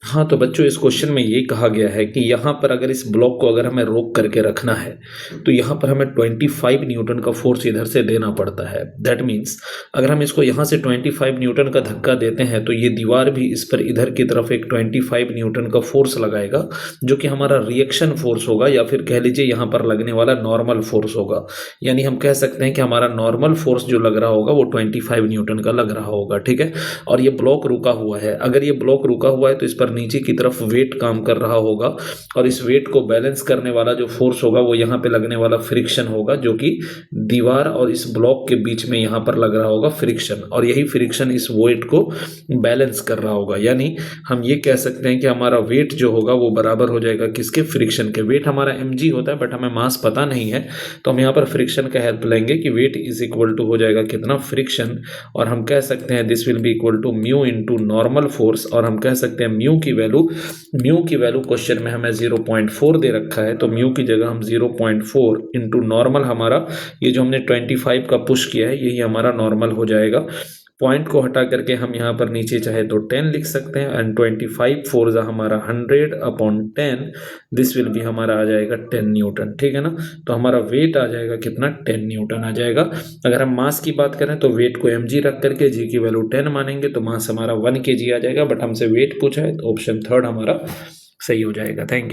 हाँ, तो बच्चों इस क्वेश्चन में ये कहा गया है कि यहाँ पर अगर इस ब्लॉक को अगर हमें रोक करके रखना है, तो यहाँ पर हमें 25 न्यूटन का फोर्स इधर से देना पड़ता है। दैट मीन्स अगर हम इसको यहाँ से 25 न्यूटन का धक्का देते हैं, तो ये दीवार भी इस पर इधर की तरफ एक 25 न्यूटन का फोर्स लगाएगा, जो कि हमारा रिएक्शन फोर्स होगा, या फिर कह लीजिए यहाँ पर लगने वाला नॉर्मल फोर्स होगा। यानी हम कह सकते हैं कि हमारा नॉर्मल फोर्स जो लग रहा होगा वो 25 न्यूटन का लग रहा होगा, ठीक है। और ये ब्लॉक रुका हुआ है। अगर ये ब्लॉक रुका हुआ है तो इस पर नीचे की तरफ वेट काम कर रहा होगा, और इस वेट को बैलेंस करने वाला जो फोर्स होगा वो यहाँ पे लगने वाला फ्रिक्शन होगा, जो कि दीवार और इस ब्लॉक के बीच में यहाँ पर लग रहा होगा फ्रिक्शन, और यही फ्रिक्शन इस वेट को बैलेंस कर रहा होगा। यानी हम ये कह सकते हैं कि हमारा वेट जो होगा वो बराबर हो जाएगा किसके, फ्रिक्शन के। वेट हमारा mg होता है, बट हमें मास पता नहीं है, तो हम यहाँ पर फ्रिक्शन का हेल्प लेंगे कि वेट इज इक्वल टू हो जाएगा कितना, फ्रिक्शन। और हम कह सकते हैं this will be equal to mu into normal force, और हम कह सकते हैं म्यू की वैल्यू क्वेश्चन में हमें 0.4 दे रखा है, तो म्यू की जगह हम 0.4 इंटू नॉर्मल, हमारा ये जो हमने 25 का पुश किया है यही हमारा नॉर्मल हो जाएगा। पॉइंट को हटा करके हम यहाँ पर नीचे चाहे तो 10 लिख सकते हैं, एंड 25 फोर जा हमारा 100/10, दिस विल भी हमारा आ जाएगा 10 न्यूटन, ठीक है ना। तो हमारा वेट आ जाएगा कितना, 10 न्यूटन आ जाएगा। अगर हम मास की बात करें तो वेट को mg रख करके g की वैल्यू 10 मानेंगे तो मास हमारा 1 kg आ जाएगा, बट हमसे वेट पूछा है तो ऑप्शन थर्ड हमारा सही हो जाएगा। Thank you.